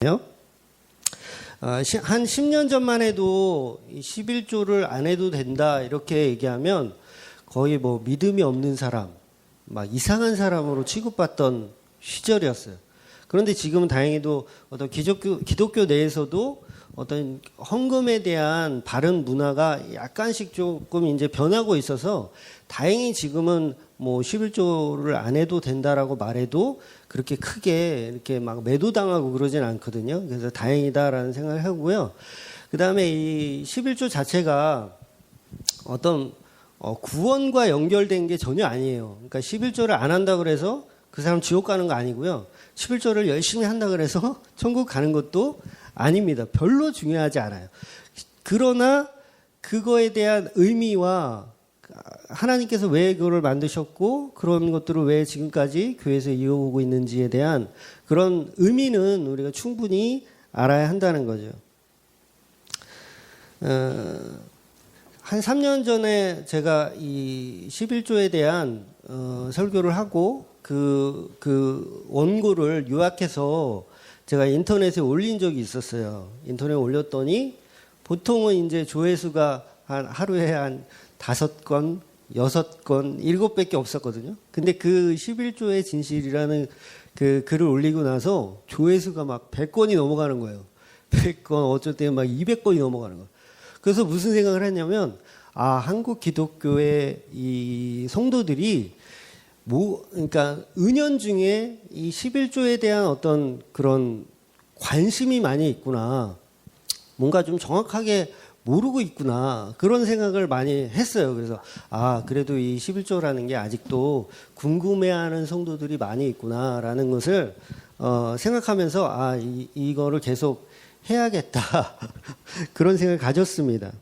한 10년 전만 해도 11조를 안 해도 된다 이렇게 얘기하면 거의 뭐 믿음이 없는 사람, 막 이상한 사람으로 취급받던 시절이었어요. 그런데 지금은 다행히도 어떤 기독교 내에서도 어떤 헌금에 대한 바른 문화가 약간씩 조금 이제 변하고 있어서 다행히 지금은 뭐 11조를 안 해도 된다라고 말해도 그렇게 크게 이렇게 막 매도당하고 그러진 않거든요. 그래서 다행이다라는 생각을 하고요. 그 다음에 이 11조 자체가 어떤 구원과 연결된 게 전혀 아니에요. 그러니까 11조를 안 한다 그래서 그 사람 지옥 가는 거 아니고요. 11조를 열심히 한다 그래서 천국 가는 것도 아닙니다. 별로 중요하지 않아요. 그러나 그거에 대한 의미와 하나님께서 왜 그거를 만드셨고 그런 것들을 왜 지금까지 교회에서 이어오고 있는지에 대한 그런 의미는 우리가 충분히 알아야 한다는 거죠. 한 3년 전에 제가 이 11조에 대한 설교를 하고 그 원고를 요약해서 제가 인터넷에 올린 적이 있었어요. 인터넷에 올렸더니 보통은 이제 조회수가 하루에 한 5건, 6건, 7밖에 없었거든요. 근데 그 11조의 진실이라는 그 글을 올리고 나서 조회수가 막 100건이 넘어가는 거예요. 100건, 어쩔 때는 막 200건이 넘어가는 거예요. 그래서 무슨 생각을 했냐면, 한국 기독교의 이 성도들이 그러니까 은연중에 이 11조에 대한 어떤 그런 관심이 많이 있구나. 뭔가 좀 정확하게 모르고 있구나. 그런 생각을 많이 했어요. 그래서 그래도 이 11조라는 게 아직도 궁금해하는 성도들이 많이 있구나라는 것을 생각하면서 이거를 계속 해야겠다. 그런 생각을 가졌습니다.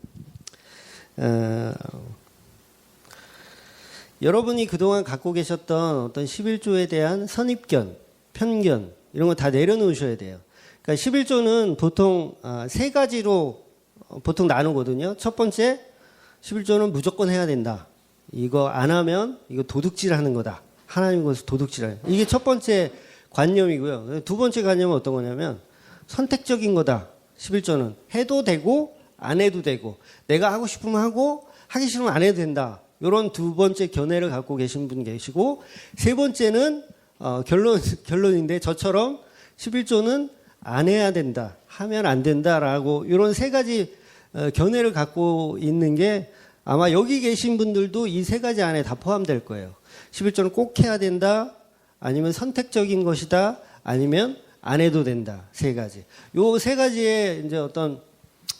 여러분이 그동안 갖고 계셨던 어떤 11조에 대한 선입견, 편견 이런 거 다 내려놓으셔야 돼요. 그러니까 11조는 보통 세 가지로 보통 나누거든요. 첫 번째, 11조는 무조건 해야 된다. 이거 안 하면 이거 도둑질하는 거다. 하나님 것을 도둑질하는. 이게 첫 번째 관념이고요. 두 번째 관념은 어떤 거냐면 선택적인 거다. 11조는 해도 되고 안 해도 되고 내가 하고 싶으면 하고 하기 싫으면 안 해도 된다. 이런 두 번째 견해를 갖고 계신 분 계시고 세 번째는 결론인데 저처럼 11조는 안 해야 된다. 하면 안 된다라고 이런 세 가지 견해를 갖고 있는 게 아마 여기 계신 분들도 이 세 가지 안에 다 포함될 거예요. 11조는 꼭 해야 된다. 아니면 선택적인 것이다. 아니면 안 해도 된다. 세 가지. 요 세 가지의 이제 어떤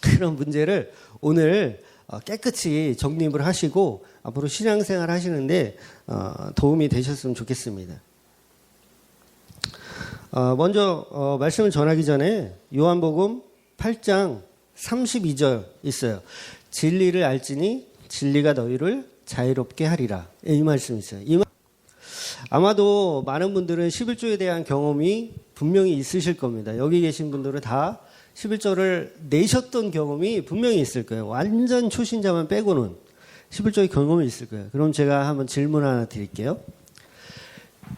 그런 문제를 오늘 깨끗이 정립을 하시고 앞으로 신앙생활 하시는데 도움이 되셨으면 좋겠습니다. 먼저 말씀을 전하기 전에 요한복음 8장 32절 있어요. 진리를 알지니 진리가 너희를 자유롭게 하리라. 이 말씀이 있어요. 아마도 많은 분들은 11조에 대한 경험이 분명히 있으실 겁니다. 여기 계신 분들은 다 11조를 내셨던 경험이 분명히 있을 거예요. 완전 초신자만 빼고는 11조의 경험이 있을 거예요. 그럼 제가 한번 질문 하나 드릴게요.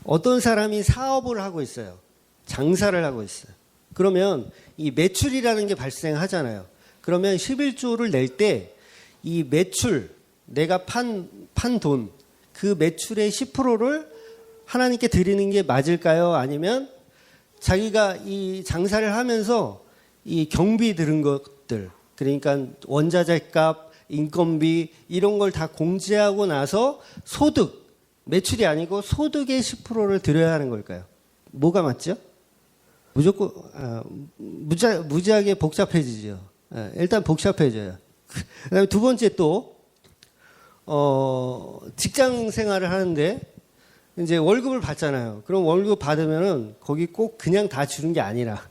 어떤 사람이 사업을 하고 있어요. 장사를 하고 있어요. 그러면 이 매출이라는 게 발생하잖아요. 그러면 11조를 낼 때 이 매출, 내가 판 돈, 그 매출의 10%를 하나님께 드리는 게 맞을까요? 아니면 자기가 이 장사를 하면서 이 경비 들은 것들, 그러니까 원자재값, 인건비 이런 걸 다 공제하고 나서 소득, 매출이 아니고 소득의 10%를 드려야 하는 걸까요? 뭐가 맞죠? 무조건 무지하게 복잡해지죠. 일단 복잡해져요. 그다음에 두 번째 또 직장 생활을 하는데 이제 월급을 받잖아요. 그럼 월급 받으면은 거기 꼭 그냥 다 주는 게 아니라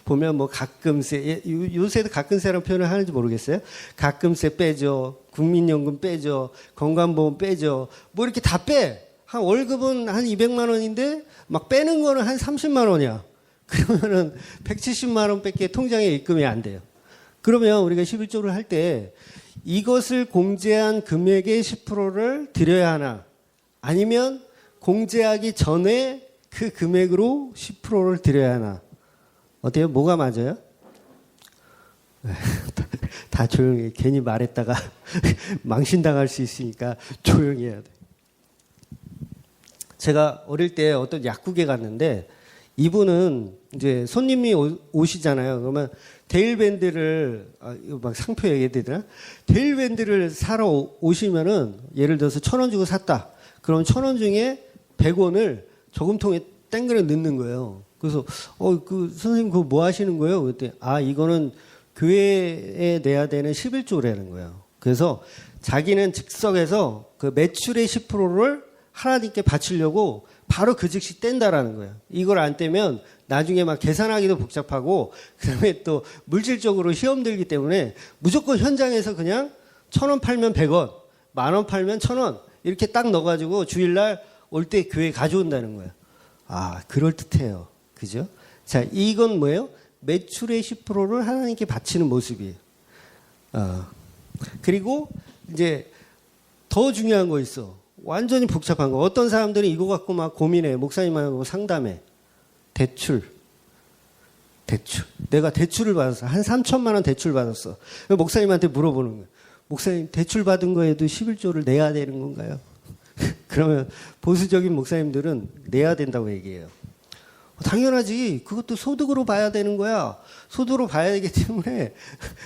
보면 뭐 가끔세, 요새도 가끔세라는 표현을 하는지 모르겠어요. 가끔세 빼죠. 국민연금 빼죠. 건강보험 빼죠. 뭐 이렇게 다 빼. 한 월급은 한 200만 원인데 막 빼는 거는 한 30만 원이야. 그러면은 170만 원 밖에 통장에 입금이 안 돼요. 그러면 우리가 11조를 할 때 이것을 공제한 금액의 10%를 드려야 하나? 아니면 공제하기 전에 그 금액으로 10%를 드려야 하나? 어때요? 뭐가 맞아요? 다 조용히 해. 괜히 말했다가 망신당할 수 있으니까 조용히 해야 돼. 제가 어릴 때 어떤 약국에 갔는데 이분은 이제 손님이 오시잖아요. 그러면 데일밴드를 이거 막 상표 얘기해야 되나? 데일밴드를 사러 오시면은 예를 들어서 1,000원 주고 샀다. 그럼 1,000원 중에 100원을 저금통에 땡그려 넣는 거예요. 그래서 그 선생님 그거 뭐 하시는 거예요? 그랬더니 이거는 교회에 내야 되는 11조라는 거예요. 그래서 자기는 즉석에서 그 매출의 10%를 하나님께 바치려고 바로 그 즉시 뗀다라는 거예요. 이걸 안 떼면 나중에 막 계산하기도 복잡하고 그다음에 또 물질적으로 시험 들기 때문에 무조건 현장에서 그냥 1,000원 팔면 100원, 10,000원 팔면 1,000원 이렇게 딱 넣어가지고 주일날 올 때 교회에 가져온다는 거예요. 그럴듯해요. 그죠? 자, 이건 뭐예요? 매출의 10%를 하나님께 바치는 모습이에요. 그리고 이제 더 중요한 거 있어. 완전히 복잡한 거. 어떤 사람들은 이거 갖고 막 고민해. 목사님하고 상담해. 대출. 내가 대출을 받았어. 한 3,000만 원 대출 받았어. 목사님한테 물어보는 거예요. 목사님, 대출 받은 거에도 11조를 내야 되는 건가요? 그러면 보수적인 목사님들은 내야 된다고 얘기해요. 당연하지. 그것도 소득으로 봐야 되는 거야. 소득으로 봐야 되기 때문에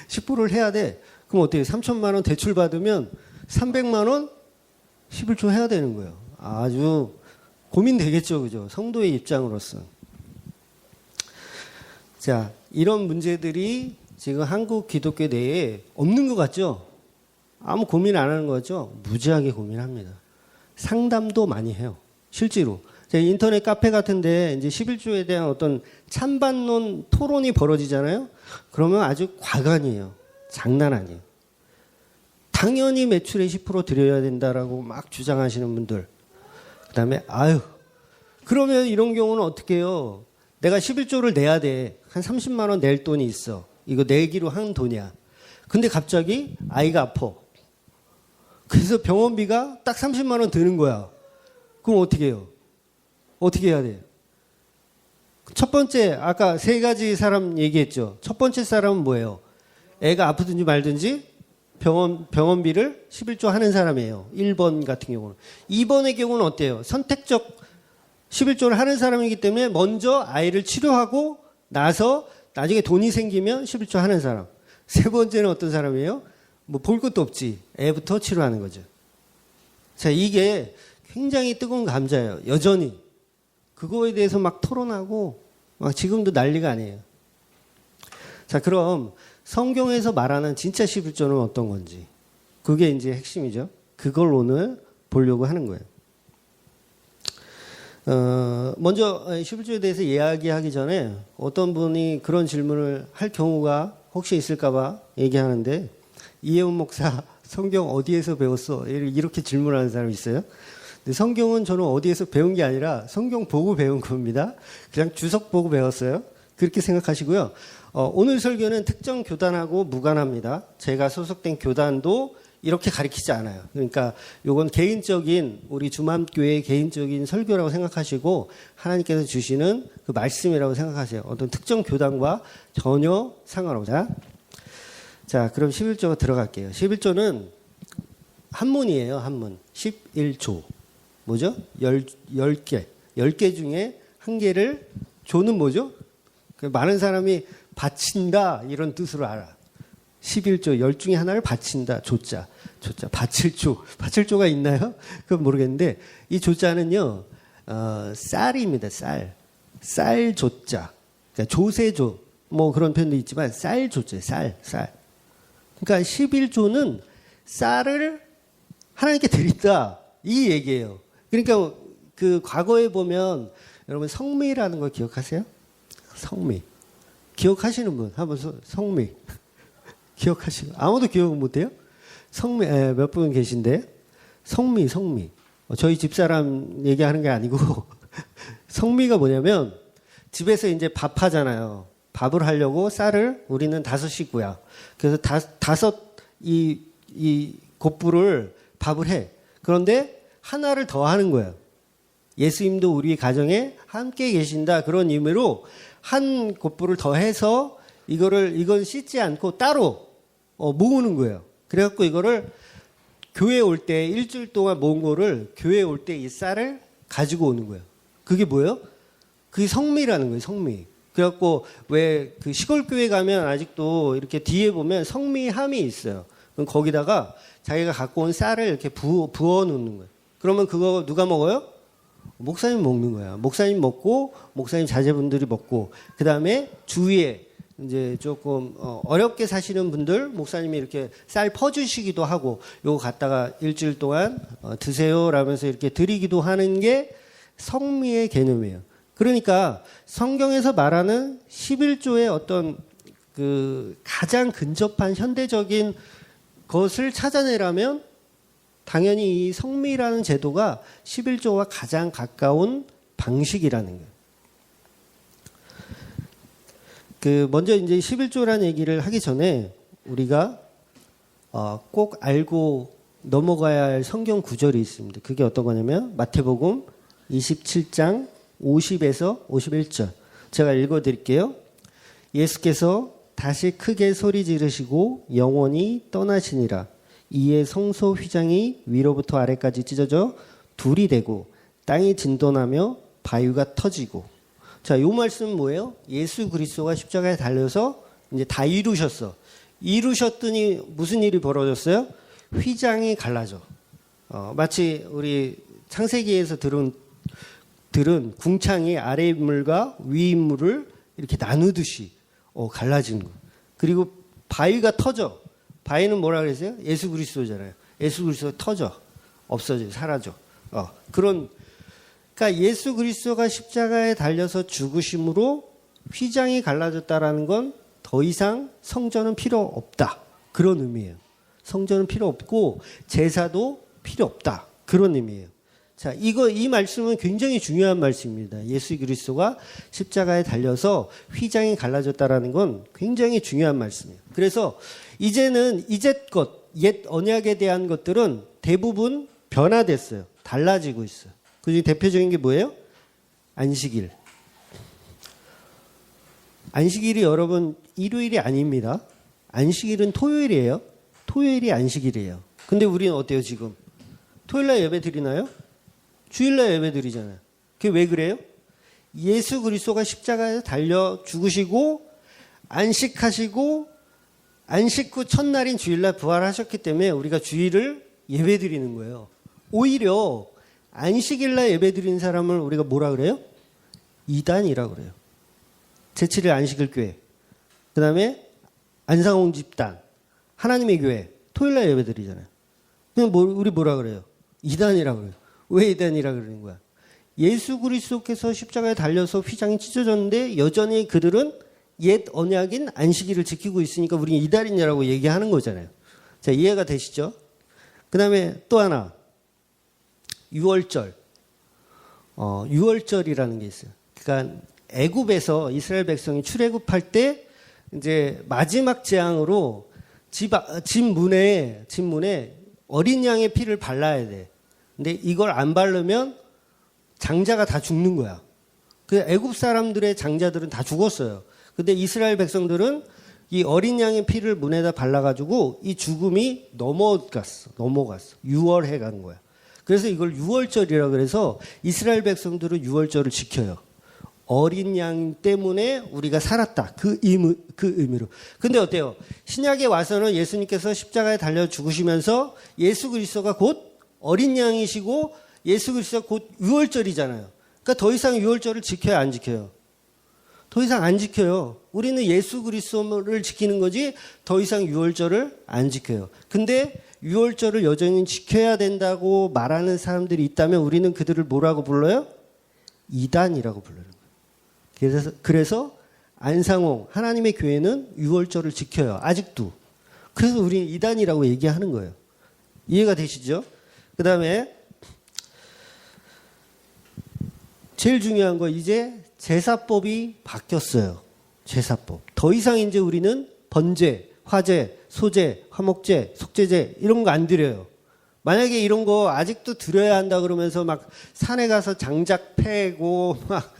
10%를 해야 돼. 그럼 어때요? 3,000만 원 대출 받으면 300만 원 11조 해야 되는 거예요. 아주 고민되겠죠. 그죠? 성도의 입장으로서. 자, 이런 문제들이 지금 한국 기독교 내에 없는 것 같죠? 아무 고민 안 하는 거죠? 무지하게 고민합니다. 상담도 많이 해요. 실제로. 인터넷 카페 같은데 이제 11조에 대한 어떤 찬반론 토론이 벌어지잖아요? 그러면 아주 과간이에요. 장난 아니에요. 당연히 매출의 10% 드려야 된다라고 막 주장하시는 분들. 그 다음에, 그러면 이런 경우는 어떻게 해요? 내가 11조를 내야 돼. 한 30만 원 낼 돈이 있어. 이거 내기로 한 돈이야. 근데 갑자기 아이가 아파. 그래서 병원비가 딱 30만 원 드는 거야. 그럼 어떻게 해요? 어떻게 해야 돼요? 첫 번째, 아까 3가지 사람 얘기했죠. 첫 번째 사람은 뭐예요? 애가 아프든지 말든지 병원비를 11조 하는 사람이에요. 1번 같은 경우는. 2번의 경우는 어때요? 선택적 11조를 하는 사람이기 때문에 먼저 아이를 치료하고 나서 나중에 돈이 생기면 11조 하는 사람. 3번째는 어떤 사람이에요? 뭐 볼 것도 없지. 애부터 치료하는 거죠. 자, 이게 굉장히 뜨거운 감자예요. 여전히. 그거에 대해서 막 토론하고 막 지금도 난리가 아니에요. 자, 그럼 성경에서 말하는 진짜 11조는 어떤 건지. 그게 이제 핵심이죠. 그걸 오늘 보려고 하는 거예요. 먼저 11조에 대해서 이야기하기 전에 어떤 분이 그런 질문을 할 경우가 혹시 있을까봐 얘기하는데, 이혜훈 목사 성경 어디에서 배웠어? 이렇게 질문하는 사람이 있어요. 근데 성경은 저는 어디에서 배운 게 아니라 성경 보고 배운 겁니다. 그냥 주석 보고 배웠어요. 그렇게 생각하시고요. 오늘 설교는 특정 교단하고 무관합니다. 제가 소속된 교단도 이렇게 가르치지 않아요. 그러니까 이건 개인적인, 우리 주맘교회의 개인적인 설교라고 생각하시고 하나님께서 주시는 그 말씀이라고 생각하세요. 어떤 특정 교단과 전혀 상관없다. 자, 그럼 11조 들어갈게요. 11조는 한문이에요. 한문. 11조. 뭐죠? 10개. 10개 중에 한 개를, 조는 뭐죠? 많은 사람이 바친다 이런 뜻으로 알아. 11조 10 중에 하나를 바친다. 조자. 바칠 조가 있나요? 그건 모르겠는데 이 조자는요. 쌀입니다. 쌀 조자. 그러니까 조세조 뭐 그런 표현도 있지만 쌀 조자. 쌀. 그러니까 11조는 쌀을 하나님께 드린다. 이 얘기예요. 그러니까 그 과거에 보면 여러분 성미라는 걸 기억하세요? 성미. 기억하시는 분 한번 성미. 기억하시고 아무도 기억 못해요? 성미 몇 분 계신데 성미. 저희 집사람 얘기하는 게 아니고 성미가 뭐냐면 집에서 이제 밥 하잖아요. 밥을 하려고 쌀을 우리는 5식구야. 그래서 다섯 이 곱부를 밥을 해. 그런데 하나를 더 하는 거예요. 예수님도 우리 가정에 함께 계신다. 그런 의미로 한 곱부를 더해서 이건 씻지 않고 따로 모으는 거예요. 그래갖고 이거를 교회 올 때 일주일 동안 모은 거를 교회 올 때 이 쌀을 가지고 오는 거예요. 그게 뭐예요? 그게 성미라는 거예요. 성미. 그래갖고 왜 그 시골 교회 가면 아직도 이렇게 뒤에 보면 성미함이 있어요. 그럼 거기다가 자기가 갖고 온 쌀을 이렇게 부어 놓는 거예요. 그러면 그거 누가 먹어요? 목사님 먹는 거야. 목사님 먹고 목사님 자제분들이 먹고 그 다음에 주위에 이제 조금 어렵게 사시는 분들 목사님이 이렇게 쌀 퍼주시기도 하고 요거 갖다가 일주일 동안 드세요 라면서 이렇게 드리기도 하는 게 성미의 개념이에요. 그러니까 성경에서 말하는 11조의 어떤 그 가장 근접한 현대적인 것을 찾아내라면 당연히 이 성미라는 제도가 11조와 가장 가까운 방식이라는 거예요. 먼저 이제 11조라는 얘기를 하기 전에 우리가 꼭 알고 넘어가야 할 성경 구절이 있습니다. 그게 어떤 거냐면 마태복음 27장 50에서 51절. 제가 읽어드릴게요. 예수께서 다시 크게 소리 지르시고 영원히 떠나시니라. 이에 성소 휘장이 위로부터 아래까지 찢어져 둘이 되고 땅이 진동하며 바위가 터지고. 자, 요 말씀은 뭐예요? 예수 그리스도가 십자가에 달려서 이제 다 이루셨어. 이루셨더니 무슨 일이 벌어졌어요? 휘장이 갈라져. 마치 우리 창세기에서 들은 궁창이 아래 인물과 위 인물을 이렇게 나누듯이 갈라지는 거예요. 그리고 바위가 터져. 바위는 뭐라 그랬어요? 예수 그리스도잖아요. 예수 그리스도 터져. 없어져. 사라져. 그러니까 예수 그리스도가 십자가에 달려서 죽으심으로 휘장이 갈라졌다라는 건 더 이상 성전은 필요 없다. 그런 의미예요. 성전은 필요 없고 제사도 필요 없다. 그런 의미예요. 자, 이 말씀은 굉장히 중요한 말씀입니다. 예수 그리스도가 십자가에 달려서 휘장이 갈라졌다라는 건 굉장히 중요한 말씀이에요. 그래서 이제는 이제껏 옛 언약에 대한 것들은 대부분 변화됐어요. 달라지고 있어요. 그 중에 대표적인 게 뭐예요? 안식일. 안식일이 여러분 일요일이 아닙니다. 안식일은 토요일이에요. 토요일이 안식일이에요. 근데 우리는 어때요 지금? 토요일날 예배 드리나요? 주일날 예배 드리잖아요. 그게 왜 그래요? 예수 그리스도가 십자가에 달려 죽으시고 안식하시고 안식 후 첫날인 주일날 부활하셨기 때문에 우리가 주일을 예배 드리는 거예요. 오히려 안식일날 예배 드리는 사람을 우리가 뭐라 그래요? 이단이라 그래요. 제7일 안식일 교회. 그 다음에 안상홍 집단. 하나님의 교회. 토요일날 예배 드리잖아요. 그냥 우리 뭐라 그래요? 이단이라 그래요. 왜 이단이라 그러는 거야? 예수 그리스도께서 십자가에 달려서 휘장이 찢어졌는데 여전히 그들은 옛 언약인 안식일을 지키고 있으니까 우리는 이단이냐라고 얘기하는 거잖아요. 자, 이해가 되시죠? 그 다음에 또 하나. 6월절. 6월절이라는 게 있어요. 그러니까 애굽에서 이스라엘 백성이 출애굽할 때 이제 마지막 재앙으로 집 문에 어린 양의 피를 발라야 돼. 근데 이걸 안 바르면 장자가 다 죽는 거야. 그 애굽 사람들의 장자들은 다 죽었어요. 근데 이스라엘 백성들은 이 어린 양의 피를 문에다 발라가지고 이 죽음이 넘어갔어. 6월해 간 거야. 그래서 이걸 6월절이라 그래서 이스라엘 백성들은 6월절을 지켜요. 어린 양 때문에 우리가 살았다. 그 의미로. 근데 어때요? 신약에 와서는 예수님께서 십자가에 달려 죽으시면서 예수 그리스도가 곧 어린 양이시고 예수 그리스도가 곧 6월절이잖아요. 그러니까 더 이상 6월절을 지켜야 안 지켜요? 더 이상 안 지켜요. 우리는 예수 그리스도를 지키는 거지 더 이상 6월절을 안 지켜요. 근데 6월절을 여전히 지켜야 된다고 말하는 사람들이 있다면 우리는 그들을 뭐라고 불러요? 이단이라고 불러요. 그래서 안상홍 하나님의 교회는 6월절을 지켜요. 아직도. 그래서 우리는 이단이라고 얘기하는 거예요. 이해가 되시죠? 그 다음에 제일 중요한 거 이제 제사법이 바뀌었어요. 제사법. 더 이상 이제 우리는 번제, 화제, 소제, 화목제, 속제제 이런 거 안 드려요. 만약에 이런 거 아직도 드려야 한다 그러면서 막 산에 가서 장작 패고 막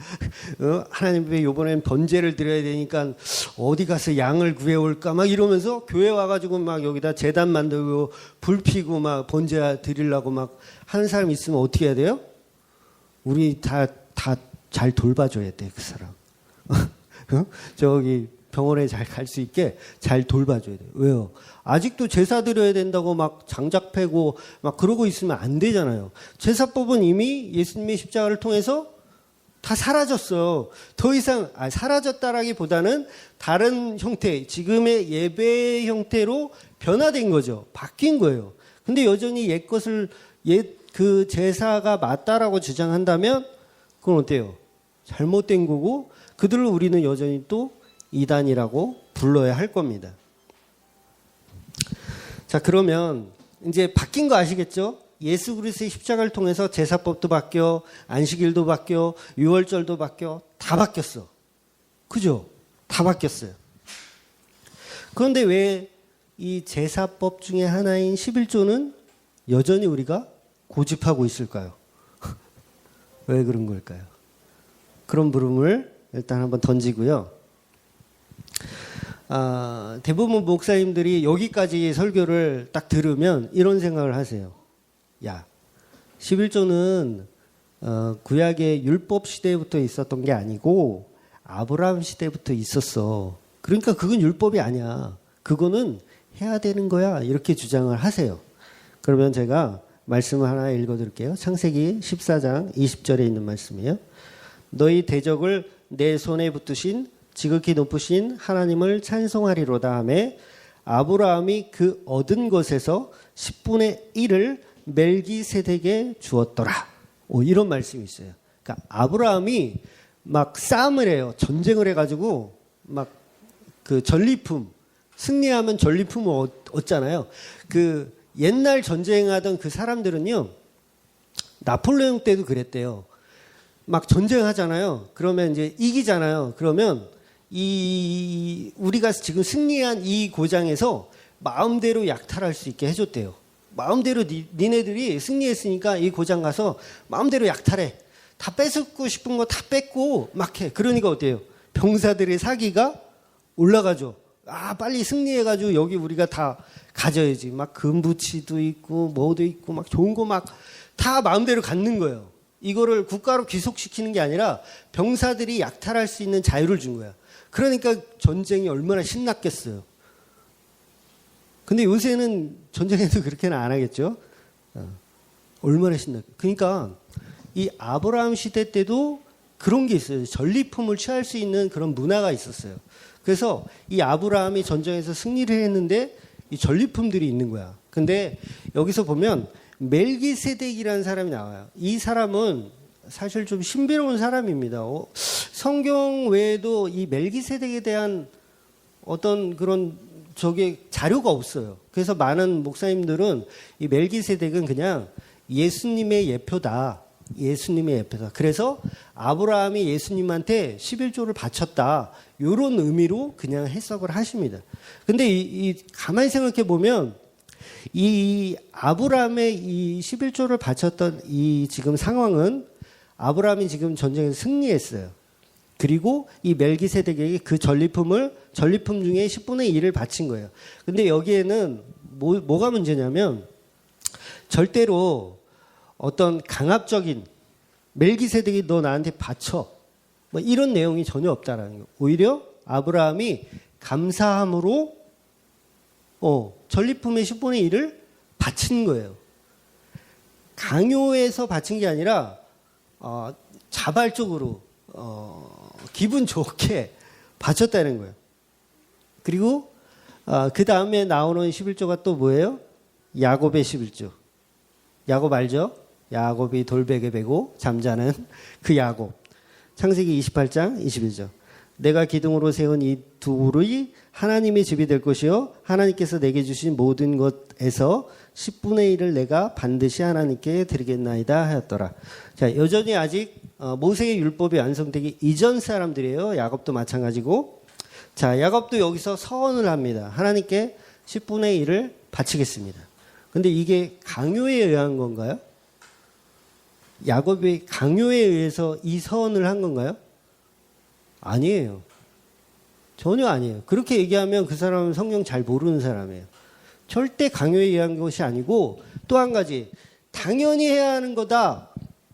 하나님 왜 이번엔 번제를 드려야 되니까 어디 가서 양을 구해올까 막 이러면서 교회 와가지고 막 여기다 제단 만들고 불 피고 막 번제 드리려고 막 하는 사람 있으면 어떻게 해야 돼요? 우리 다 잘 돌봐줘야 돼, 그 사람. 저기 병원에 잘 갈 수 있게 잘 돌봐줘야 돼요. 왜요? 아직도 제사 드려야 된다고 막 장작 패고 막 그러고 있으면 안 되잖아요. 제사법은 이미 예수님의 십자가를 통해서 다 사라졌어요. 더 이상 사라졌다라기보다는 다른 형태, 지금의 예배 형태로 변화된 거죠. 바뀐 거예요. 근데 여전히 옛 것을 그 제사가 맞다라고 주장한다면 그건 어때요? 잘못된 거고 그들을 우리는 여전히 또 이단이라고 불러야 할 겁니다. 자, 그러면 이제 바뀐 거 아시겠죠? 예수 그리스도의 십자가를 통해서 제사법도 바뀌어, 안식일도 바뀌어, 유월절도 바뀌어, 다 바뀌었어. 그죠? 다 바뀌었어요. 그런데 왜 이 제사법 중에 하나인 11조는 여전히 우리가 고집하고 있을까요? 왜 그런 걸까요? 그런 물음을 일단 한번 던지고요. 대부분 목사님들이 여기까지 설교를 딱 들으면 이런 생각을 하세요. 야, 11조는 구약의 율법 시대부터 있었던 게 아니고 아브라함 시대부터 있었어. 그러니까 그건 율법이 아니야. 그거는 해야 되는 거야. 이렇게 주장을 하세요. 그러면 제가 말씀을 하나 읽어드릴게요. 창세기 14장 20절에 있는 말씀이에요. 너희 대적을 내 손에 붙드신 지극히 높으신 하나님을 찬송하리로다 하며 아브라함이 그 얻은 것에서 10분의 1을 멜기세덱에 주었더라. 이런 말씀이 있어요. 그러니까 아브라함이 막 싸움을 해요. 전쟁을 해가지고 막 그 전리품, 승리하면 전리품을 얻잖아요. 그 옛날 전쟁하던 그 사람들은요, 나폴레옹 때도 그랬대요. 막 전쟁하잖아요. 그러면 이제 이기잖아요. 그러면 우리가 지금 승리한 이 고장에서 마음대로 약탈할 수 있게 해줬대요. 마음대로 니네들이 승리했으니까 이 고장 가서 마음대로 약탈해. 다 뺏고 싶은 거 다 뺏고 막 해. 그러니까 어때요? 병사들의 사기가 올라가죠. 빨리 승리해가지고 여기 우리가 다 가져야지. 막 금부치도 있고 뭐도 있고 막 좋은 거 막 다 마음대로 갖는 거예요. 이거를 국가로 귀속시키는 게 아니라 병사들이 약탈할 수 있는 자유를 준 거야. 그러니까 전쟁이 얼마나 신났겠어요. 근데 요새는 전쟁에도 그렇게는 안 하겠죠. 얼마나 신났겠어요. 그러니까 이 아브라함 시대 때도 그런 게 있어요. 전리품을 취할 수 있는 그런 문화가 있었어요. 그래서 이 아브라함이 전쟁에서 승리를 했는데 이 전리품들이 있는 거야. 근데 여기서 보면 멜기세덱이라는 사람이 나와요. 이 사람은 사실 좀 신비로운 사람입니다. 성경 외에도 이 멜기세덱에 대한 어떤 그런 자료가 없어요. 그래서 많은 목사님들은 이 멜기세덱은 그냥 예수님의 예표다. 예수님의 예표다. 그래서 아브라함이 예수님한테 11조를 바쳤다. 이런 의미로 그냥 해석을 하십니다. 근데 가만히 생각해 보면 이 아브라함의 이 11조를 바쳤던 이 지금 상황은 아브라함이 지금 전쟁에서 승리했어요. 그리고 이 멜기세덱에게 그 전리품 중에 10분의 1을 바친 거예요. 근데 여기에는 뭐가 문제냐면 절대로 어떤 강압적인 멜기세덱이 너 나한테 바쳐 뭐 이런 내용이 전혀 없다라는 거예요. 오히려 아브라함이 감사함으로 전리품의 10분의 1을 바친 거예요. 강요해서 바친 게 아니라 자발적으로 기분 좋게 바쳤다는 거예요. 그리고 그 다음에 나오는 11조가 또 뭐예요? 야곱의 11조. 야곱 알죠? 야곱이 돌베개 베고 잠자는 그 야곱. 창세기 28장 21절. 내가 기둥으로 세운 이 둘이 하나님의 집이 될 것이요 하나님께서 내게 주신 모든 것에서 10분의 1을 내가 반드시 하나님께 드리겠나이다 하였더라. 자, 여전히 아직 모세의 율법이 완성되기 이전 사람들이에요. 야곱도 마찬가지고. 자, 야곱도 여기서 서원을 합니다. 하나님께 10분의 1을 바치겠습니다. 근데 이게 강요에 의한 건가요? 야곱이 강요에 의해서 이 서원을 한 건가요? 아니에요. 전혀 아니에요. 그렇게 얘기하면 그 사람은 성경 잘 모르는 사람이에요. 절대 강요에 의한 것이 아니고, 또 한 가지, 당연히 해야 하는 거다.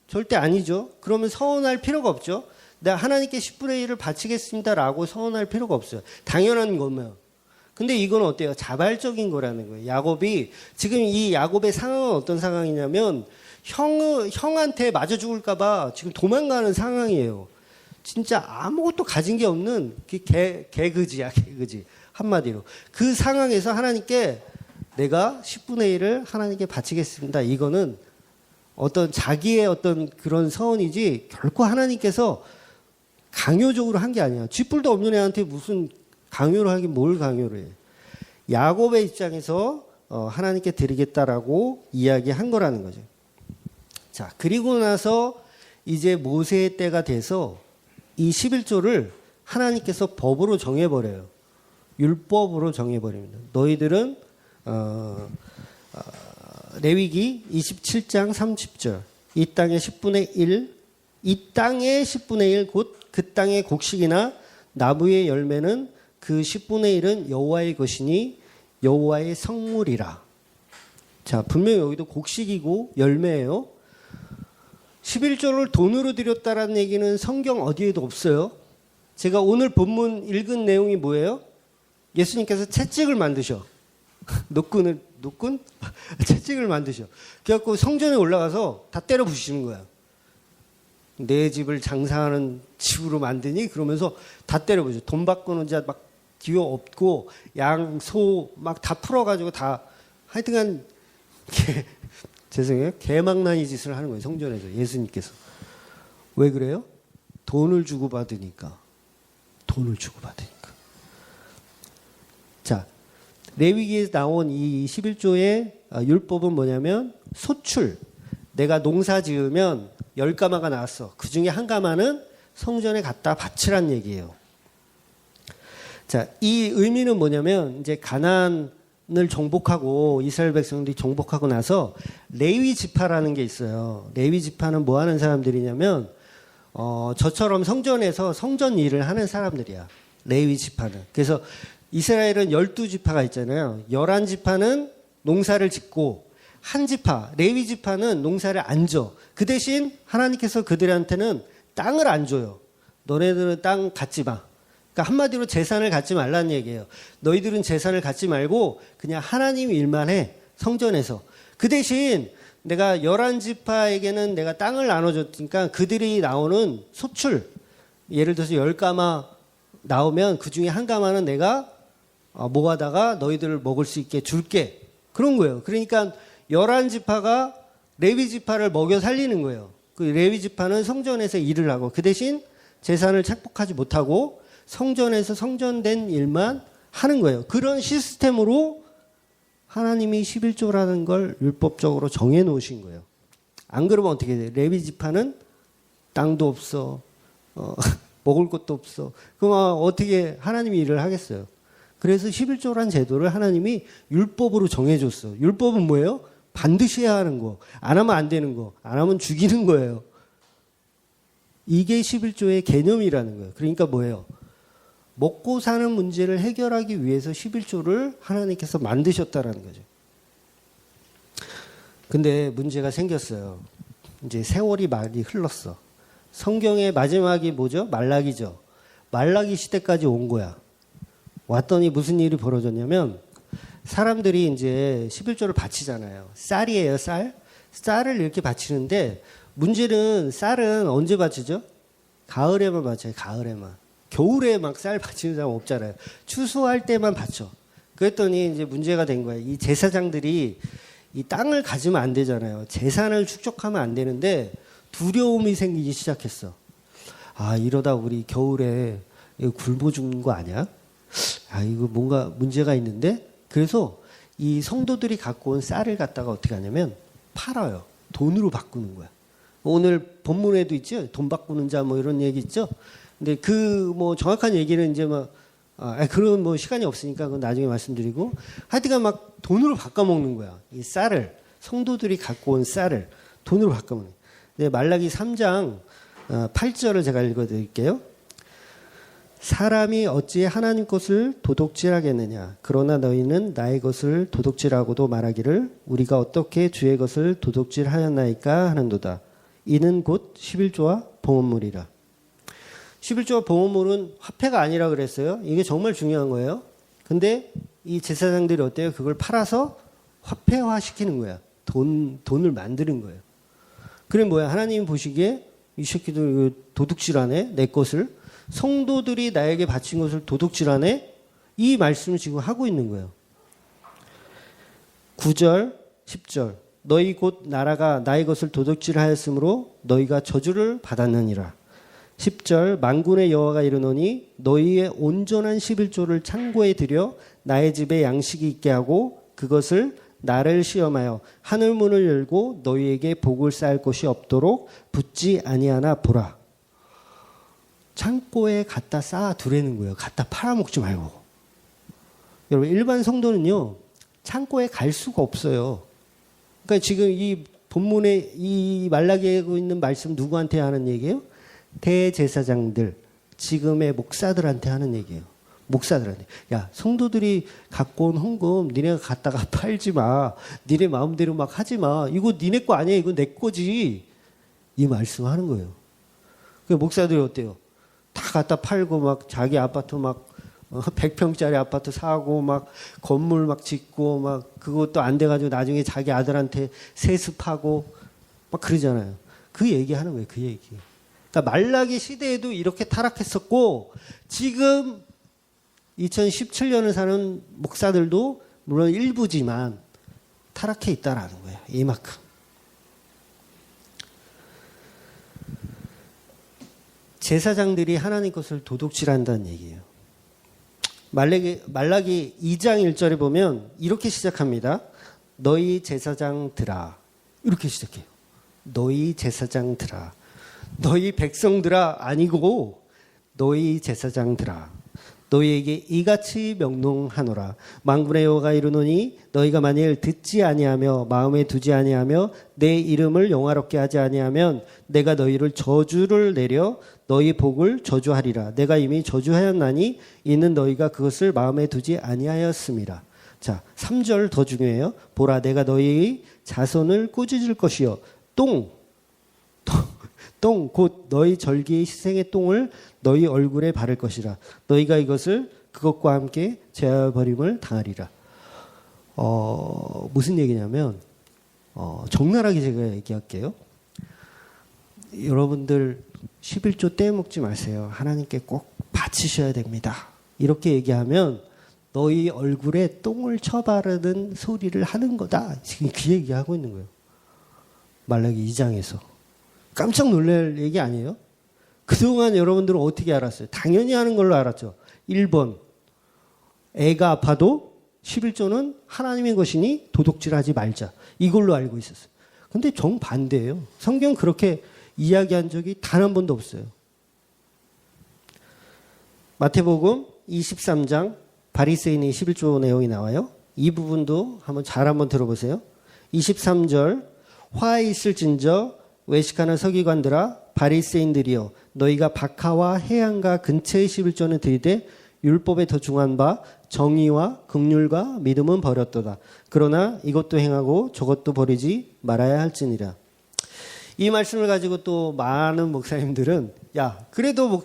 절대 아니죠. 그러면 서원할 필요가 없죠. 내가 하나님께 10분의 1을 바치겠습니다라고 서원할 필요가 없어요. 당연한 거면. 근데 이건 어때요? 자발적인 거라는 거예요. 야곱이, 지금 이 야곱의 상황은 어떤 상황이냐면, 형한테 맞아 죽을까봐 지금 도망가는 상황이에요. 진짜 아무것도 가진 게 없는 개그지야, 개그지. 한마디로. 그 상황에서 하나님께 내가 10분의 1을 하나님께 바치겠습니다. 이거는 어떤 자기의 어떤 그런 서원이지 결코 하나님께서 강요적으로 한 게 아니야. 쥐뿔도 없는 애한테 무슨 강요를 하긴 뭘 강요를 해. 야곱의 입장에서 하나님께 드리겠다라고 이야기한 거라는 거죠. 자, 그리고 나서 이제 모세의 때가 돼서 이 11조를 하나님께서 법으로 정해버려요. 율법으로 정해버립니다. 너희들은 레위기 27장 30절 이 땅의 10분의 1, 이 땅의 10분의 1 곧 그 땅의 곡식이나 나무의 열매는 그 10분의 1은 여호와의 것이니 여호와의 성물이라. 자, 분명히 여기도 곡식이고 열매예요. 11조를 돈으로 드렸다라는 얘기는 성경 어디에도 없어요. 제가 오늘 본문 읽은 내용이 뭐예요? 예수님께서 채찍을 만드셔. 노끈? 채찍을 만드셔. 그래갖고 성전에 올라가서 다 때려 부시는 거야. 내 집을 장사하는 집으로 만드니? 그러면서 다 때려 부셔. 돈 바꾸는 자 막 기어 없고 양, 소 막 다 풀어가지고 다 하여튼간 죄송해요. 개망나니 짓을 하는 거예요. 성전에서 예수님께서. 왜 그래요? 돈을 주고 받으니까. 돈을 주고 받으니까. 자, 레위기에 나온 이 11조의 율법은 뭐냐면 소출. 내가 농사 지으면 10가마가 나왔어. 그 중에 한 가마는 성전에 갖다 바치란 얘기예요. 자, 이 의미는 뭐냐면 이제 가나안을 정복하고 이스라엘 백성들이 정복하고 나서 레위 지파라는 게 있어요. 레위 지파는 뭐 하는 사람들이냐면 저처럼 성전에서 성전 일을 하는 사람들이야. 레위 지파는. 그래서 이스라엘은 12지파가 있잖아요. 11지파는 농사를 짓고 한 지파, 레위 지파는 농사를 안 줘. 그 대신 하나님께서 그들한테는 땅을 안 줘요. 너네들은 땅 갖지 마. 그러니까 한마디로 재산을 갖지 말라는 얘기예요. 너희들은 재산을 갖지 말고 그냥 하나님 일만 해. 성전에서. 그 대신 내가 11지파에게는 내가 땅을 나눠줬으니까 그들이 나오는 소출, 예를 들어서 10가마 나오면 그 중에 한 가마는 내가 모아다가 너희들을 먹을 수 있게 줄게. 그런 거예요. 그러니까 11지파가 레위지파를 먹여 살리는 거예요. 그 레위지파는 성전에서 일을 하고 그 대신 재산을 착복하지 못하고 성전에서 성전된 일만 하는 거예요. 그런 시스템으로 하나님이 11조라는 걸 율법적으로 정해 놓으신 거예요. 안 그러면 어떻게 돼요? 레위지파는 땅도 없어. 먹을 것도 없어. 그럼 어떻게 하나님이 일을 하겠어요? 그래서 11조란 제도를 하나님이 율법으로 정해줬어. 율법은 뭐예요? 반드시 해야 하는 거. 안 하면 안 되는 거. 안 하면 죽이는 거예요. 이게 11조의 개념이라는 거예요. 그러니까 뭐예요? 먹고 사는 문제를 해결하기 위해서 11조를 하나님께서 만드셨다라는 거죠. 근데 문제가 생겼어요. 이제 세월이 많이 흘렀어. 성경의 마지막이 뭐죠? 말라기죠. 말라기 시대까지 온 거야. 왔더니 무슨 일이 벌어졌냐면 사람들이 이제 11조를 바치잖아요. 쌀이에요, 쌀. 쌀을 이렇게 바치는데 문제는 쌀은 언제 바치죠? 가을에만 바쳐요, 가을에만. 겨울에 막 쌀 바치는 사람 없잖아요. 추수할 때만 바쳐. 그랬더니 이제 문제가 된 거예요. 이 제사장들이 이 땅을 가지면 안 되잖아요. 재산을 축적하면 안 되는데 두려움이 생기기 시작했어. 아, 이러다 우리 겨울에 이거 굶어 죽는 거 아니야? 아, 이거 뭔가 문제가 있는데? 그래서 이 성도들이 갖고 온 쌀을 갖다가 어떻게 하냐면 팔아요. 돈으로 바꾸는 거야. 오늘 본문에도 있죠. 돈 바꾸는 자 뭐 이런 얘기 있죠. 근데 그 뭐 정확한 얘기는 이제 뭐 그런 뭐 시간이 없으니까 그건 나중에 말씀드리고 하여튼간 막 돈으로 바꿔먹는 거야. 이 쌀을 성도들이 갖고 온 쌀을 돈으로 바꿔먹는. 네, 말라기 3장 8절을 제가 읽어드릴게요. 사람이 어찌 하나님 것을 도둑질하겠느냐. 그러나 너희는 나의 것을 도둑질하고도 말하기를 우리가 어떻게 주의 것을 도둑질하였나이까 하는도다. 이는 곧 11조와 봉헌물이라. 11조와 봉헌물은 화폐가 아니라 그랬어요. 이게 정말 중요한 거예요. 근데 이 제사장들이 어때요? 그걸 팔아서 화폐화 시키는 거야. 돈을 만드는 거예요. 그래 뭐야? 하나님 보시기에 이 새끼들 도둑질하네. 내 것을. 성도들이 나에게 바친 것을 도둑질하네. 이 말씀을 지금 하고 있는 거예요. 9절, 10절. 너희 곧 나라가 나의 것을 도둑질하였으므로 너희가 저주를 받았느니라. 10절 만군의 여호와가 이르노니 너희의 온전한 11조를 창고에 들여 나의 집에 양식이 있게 하고 그것을 나를 시험하여 하늘 문을 열고 너희에게 복을 쌓을 곳이 없도록 붙지 아니하나 보라. 창고에 갖다 쌓아 두라는 거예요. 갖다 팔아먹지 말고. 여러분 일반 성도는요 창고에 갈 수가 없어요. 그러니까 지금 이 본문에 이 말라기에 하고 있는 말씀 누구한테 하는 얘기예요? 대제사장들, 지금의 목사들한테 하는 얘기예요. 목사들한테. 야, 성도들이 갖고 온 헌금 니네가 갖다가 팔지 마. 니네 마음대로 막 하지 마. 이거 니네 거 아니야. 이거 내 거지. 이 말씀하는 거예요. 그 목사들이 어때요? 다 갖다 팔고 막 자기 아파트 막 100평짜리 아파트 사고 막 건물 막 짓고 막 그것도 안 돼가지고 나중에 자기 아들한테 세습하고 막 그러잖아요. 그 얘기하는 거예요. 그 얘기. 그러니까 말라기 시대에도 이렇게 타락했었고 지금 2017년을 사는 목사들도 물론 일부지만 타락해 있다라는 거예요. 이만큼. 제사장들이 하나님 것을 도둑질한다는 얘기예요. 말라기 2장 1절에 보면 이렇게 시작합니다. 너희 제사장들아. 이렇게 시작해요. 너희 제사장들아. 너희 백성들아 아니고 너희 제사장들아. 너희에게 이같이 명령하노라. 만군의 여호와가 이르노니 너희가 만일 듣지 아니하며 마음에 두지 아니하며 내 이름을 영화롭게 하지 아니하면 내가 너희를 저주를 내려 너희 복을 저주하리라. 내가 이미 저주하였나니 이는 너희가 그것을 마음에 두지 아니하였음이라. 자, 3절 더 중요해요. 보라 내가 너희 자손을 꾸짖을 것이요 똥 곧 너희 절기의 희생의 똥을 너희 얼굴에 바를 것이라. 너희가 이것을 그것과 함께 제어버림을 당하리라. 무슨 얘기냐면 적나라하게 제가 얘기할게요. 여러분들 11조 떼먹지 마세요. 하나님께 꼭 바치셔야 됩니다. 이렇게 얘기하면 너희 얼굴에 똥을 쳐바르는 소리를 하는 거다. 지금 그 얘기하고 있는 거예요. 말라기 2장에서. 깜짝 놀랄 얘기 아니에요? 그동안 여러분들은 어떻게 알았어요? 당연히 하는 걸로 알았죠. 1번, 애가 아파도 11조는 하나님의 것이니 도둑질하지 말자. 이걸로 알고 있었어요. 근데 정반대예요. 성경 그렇게 이야기한 적이 단 한 번도 없어요. 마태복음 23장 바리새인의 11조 내용이 나와요. 이 부분도 한번 들어보세요. 23절 화에 있을진저 외식하는 서기관들아 바리새인들이여 너희가 박하와 해양과 근처의 11조는 들이되 율법에 더 중한 바 정의와 긍휼과 믿음은 버렸도다. 그러나 이것도 행하고 저것도 버리지 말아야 할지니라. 이 말씀을 가지고 또 많은 목사님들은 야 그래도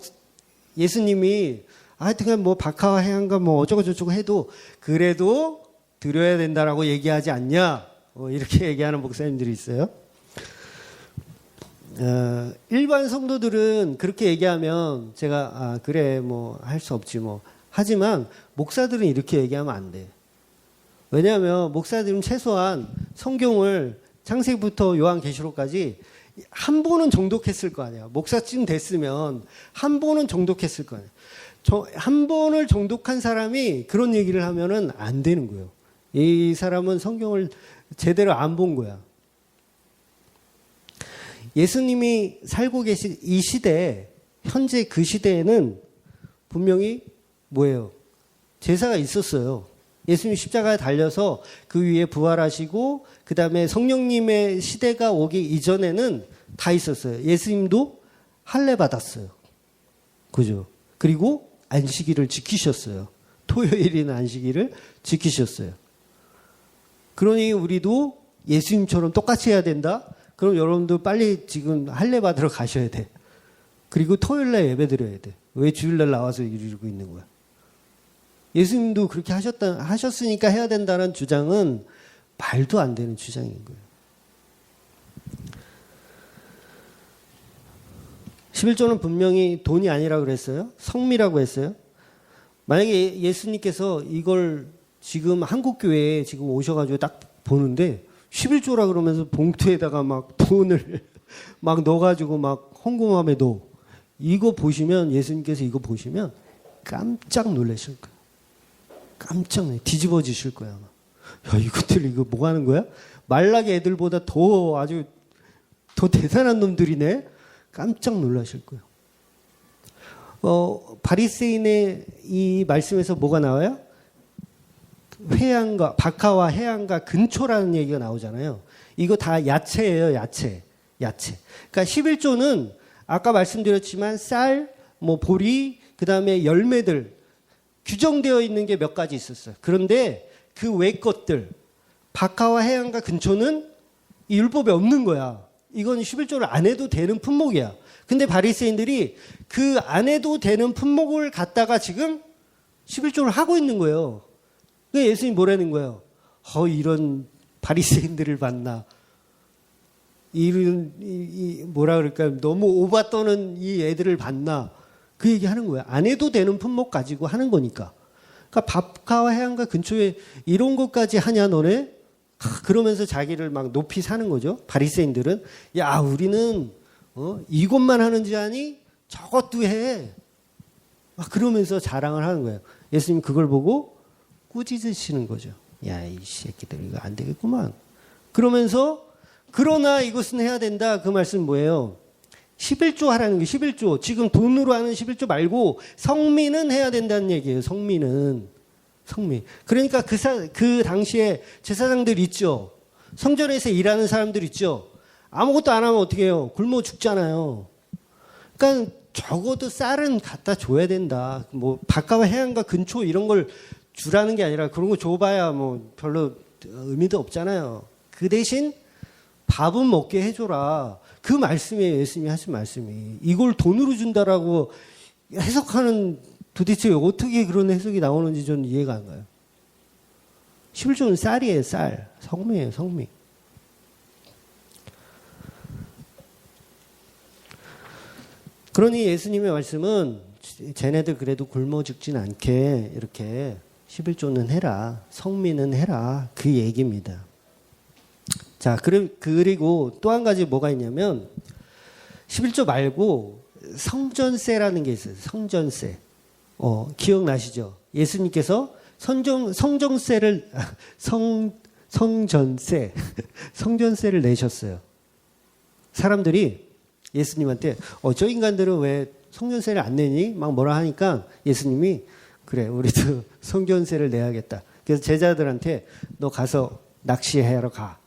예수님이 하여튼간 뭐 박하와 해양과 뭐 어쩌고 저쩌고 해도 그래도 드려야 된다라고 얘기하지 않냐 이렇게 얘기하는 목사님들이 있어요. 일반 성도들은 그렇게 얘기하면 제가 그래 뭐 할 수 없지 뭐 하지만 목사들은 이렇게 얘기하면 안 돼. 왜냐하면 목사들은 최소한 성경을 창세기부터 요한계시록까지 한 번은 정독했을 거 아니야. 목사쯤 됐으면 한 번은 정독했을 거 아니야. 한 번을 정독한 사람이 그런 얘기를 하면은 안 되는 거예요. 이 사람은 성경을 제대로 안 본 거야. 예수님이 살고 계신 이 시대, 현재 그 시대에는 분명히 뭐예요? 제사가 있었어요. 예수님 십자가에 달려서 그 위에 부활하시고 그 다음에 성령님의 시대가 오기 이전에는 다 있었어요. 예수님도 할례 받았어요. 그죠? 그리고 안식일을 지키셨어요. 토요일인 안식일을 지키셨어요. 그러니 우리도 예수님처럼 똑같이 해야 된다? 그럼 여러분들 빨리 지금 할례 받으러 가셔야 돼. 그리고 토요일날 예배 드려야 돼. 왜 주일날 나와서 이러고 있는 거야? 예수님도 그렇게 하셨으니까 해야 된다는 주장은 말도 안 되는 주장인 거예요. 11조는 분명히 돈이 아니라고 그랬어요. 성미라고 했어요. 만약에 예수님께서 이걸 지금 한국교회에 지금 오셔가지고 딱 보는데 11조라 그러면서 봉투에다가 막 돈을 막 넣어가지고 막 헌금함에 넣어. 이거 보시면, 예수님께서 이거 보시면 깜짝 놀라실 거예요. 깜짝 뒤집어지실 거야. 야, 이것들 이거 뭐 하는 거야? 말라기 애들보다 더 아주 더 대단한 놈들이네. 깜짝 놀라실 거예요. 바리새인의 이 말씀에서 뭐가 나와요? 회양과 박하와 해양과 근초라는 얘기가 나오잖아요. 이거 다 야채예요, 야채. 그러니까 11조는 아까 말씀드렸지만 쌀, 뭐 보리, 그다음에 열매들 규정되어 있는 게 몇 가지 있었어요. 그런데 그 외 것들, 박하와 해양과 근초는 이 율법에 없는 거야. 이건 11조를 안 해도 되는 품목이야. 근데 바리새인들이 그 안 해도 되는 품목을 갖다가 지금 11조를 하고 있는 거예요. 그러니까 예수님이 뭐라는 거예요? 이런 바리새인들을 봤나? 뭐라 그럴까요? 너무 오바 떠는 이 애들을 봤나? 그 얘기 하는 거예요. 안 해도 되는 품목 가지고 하는 거니까. 그러니까 밥가와 해안가 근처에 이런 것까지 하냐 너네? 그러면서 자기를 막 높이 사는 거죠. 바리새인들은 야 우리는 이것만 하는지 아니? 저것도 해. 막 그러면서 자랑을 하는 거예요. 예수님 그걸 보고 꾸짖으시는 거죠. 야 이 새끼들 이거 안 되겠구만. 그러면서 그러나 이것은 해야 된다. 그 말씀 뭐예요? 11조 하라는 게 11조. 지금 돈으로 하는 11조 말고 성민은 해야 된다는 얘기예요. 성민. 그러니까 그 당시에 제사장들 있죠. 성전에서 일하는 사람들 있죠. 아무것도 안 하면 어떻게 해요? 굶어 죽잖아요. 그러니까 적어도 쌀은 갖다 줘야 된다. 뭐 바깥과 해안과 근초 이런 걸 주라는 게 아니라 그런 거 줘봐야 뭐 별로 의미도 없잖아요. 그 대신 밥은 먹게 해줘라. 그 말씀이에요. 예수님이 하신 말씀이. 이걸 돈으로 준다라고 해석하는 도대체 어떻게 그런 해석이 나오는지 저는 이해가 안 가요. 11조는 쌀이에요. 쌀. 성미예요. 성미. 그러니 예수님의 말씀은 쟤네들 그래도 굶어 죽진 않게 이렇게 11조는 해라. 성미는 해라. 그 얘기입니다. 자, 그리고 또 한 가지 뭐가 있냐면 11조 말고 성전세라는 게 있어요. 성전세. 기억나시죠? 예수님께서 성전세를 내셨어요. 사람들이 예수님한테 저 인간들은 왜 성전세를 안 내니? 막 뭐라 하니까 예수님이 그래 우리도 성전세를 내야겠다. 그래서 제자들한테 너 가서 낚시하러 가.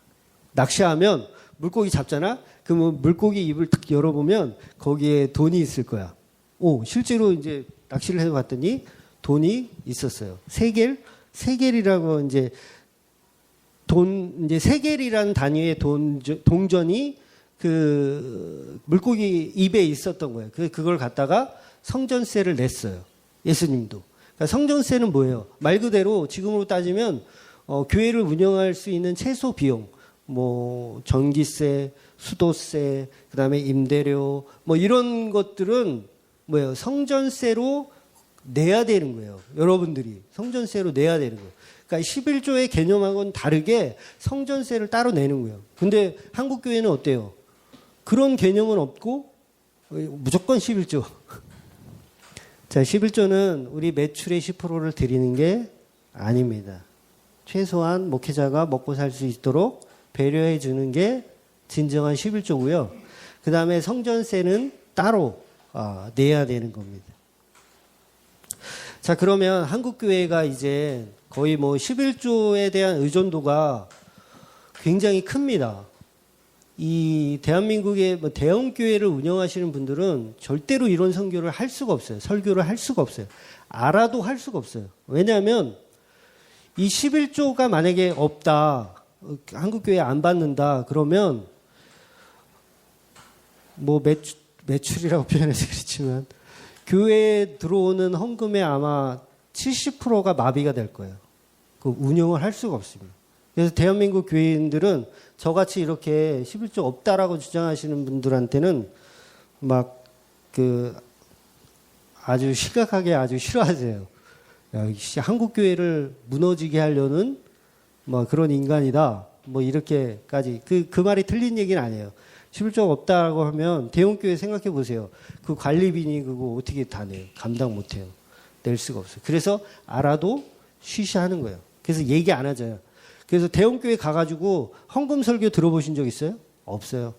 낚시하면 물고기 잡잖아? 그러면 물고기 입을 탁 열어보면 거기에 돈이 있을 거야. 실제로 이제 낚시를 해서 봤더니 돈이 있었어요. 세겔이라고 이제 세겔이라는 단위의 동전이 그 물고기 입에 있었던 거예요. 그걸 갖다가 성전세를 냈어요. 예수님도. 그러니까 성전세는 뭐예요? 말 그대로 지금으로 따지면 교회를 운영할 수 있는 최소 비용. 뭐 전기세, 수도세, 그다음에 임대료 뭐 이런 것들은 뭐예요? 성전세로 내야 되는 거예요. 여러분들이 성전세로 내야 되는 거예요. 그러니까 11조의 개념하고는 다르게 성전세를 따로 내는 거예요. 근데 한국 교회는 어때요? 그런 개념은 없고 무조건 11조. 자, 11조는 우리 매출의 10%를 드리는 게 아닙니다. 최소한 목회자가 먹고 살 수 있도록 배려해 주는 게 진정한 11조고요. 그 다음에 성전세는 따로 내야 되는 겁니다. 자, 그러면 한국교회가 이제 거의 뭐 11조에 대한 의존도가 굉장히 큽니다. 이 대한민국의 뭐 대형교회를 운영하시는 분들은 절대로 이런 선교를 할 수가 없어요. 설교를 할 수가 없어요. 알아도 할 수가 없어요. 왜냐하면 이 11조가 만약에 없다, 한국교회 안 받는다, 그러면 뭐 매출이라고 표현해서 그렇지만 교회에 들어오는 헌금의 아마 70%가 마비가 될 거예요. 그 운영을 할 수가 없습니다. 그래서 대한민국 교회인들은 저같이 이렇게 11조 없다라고 주장하시는 분들한테는 막 그 아주 심각하게 아주 싫어하세요. 야, 한국 교회를 무너지게 하려는 뭐 그런 인간이다. 뭐 이렇게까지 그 말이 틀린 얘기는 아니에요. 11조가 없다라고 하면 대형교회 생각해 보세요. 그 관리비니 그거 어떻게 다 내요? 감당 못 해요. 낼 수가 없어요. 그래서 알아도 쉬쉬하는 거예요. 그래서 얘기 안 하잖아요. 그래서 대형교회 가가지고 헌금 설교 들어보신 적 있어요? 없어요.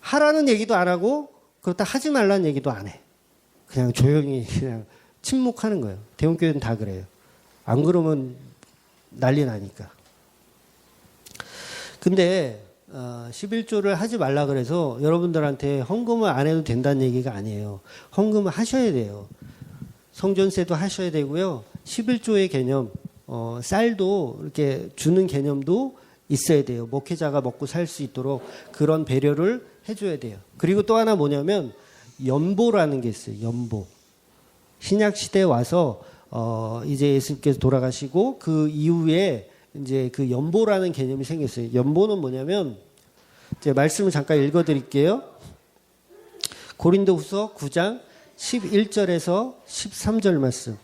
하라는 얘기도 안 하고 그렇다 하지 말라는 얘기도 안 해. 그냥 조용히 그냥 침묵하는 거예요. 대형교회는 다 그래요. 안 그러면 난리 나니까. 근데 11조를 하지 말라 그래서 여러분들한테 헌금을 안 해도 된다는 얘기가 아니에요. 헌금을 하셔야 돼요. 성전세도 하셔야 되고요. 11조의 개념, 쌀도 이렇게 주는 개념도 있어야 돼요. 목회자가 먹고 살 수 있도록 그런 배려를 해줘야 돼요. 그리고 또 하나 뭐냐면 연보라는 게 있어요. 연보. 신약 시대에 와서 이제 예수님께서 돌아가시고 그 이후에 이제 그 연보라는 개념이 생겼어요. 연보는 뭐냐면 이제 말씀을 잠깐 읽어드릴게요. 고린도후서 9장 11절에서 13절 말씀.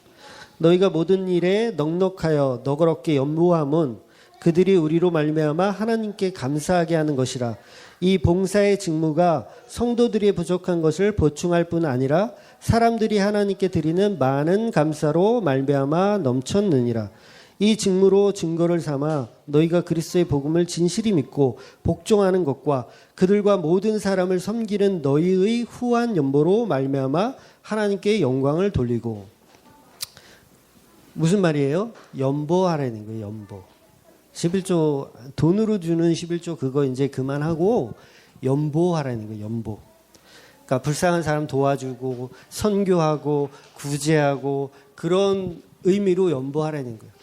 너희가 모든 일에 넉넉하여 너그럽게 연보함은 그들이 우리로 말미암아 하나님께 감사하게 하는 것이라. 이 봉사의 직무가 성도들이 부족한 것을 보충할 뿐 아니라 사람들이 하나님께 드리는 많은 감사로 말미암아 넘쳤느니라. 이 직무로 증거를 삼아 너희가 그리스도의 복음을 진실히 믿고 복종하는 것과 그들과 모든 사람을 섬기는 너희의 후한 연보로 말미암아 하나님께 영광을 돌리고. 무슨 말이에요? 연보하라는 거예요. 연보. 11조 돈으로 주는 11조 그거 이제 그만하고 연보하라는 거예요. 연보. 그러니까 불쌍한 사람 도와주고 선교하고 구제하고 그런 의미로 연보하라는 거예요.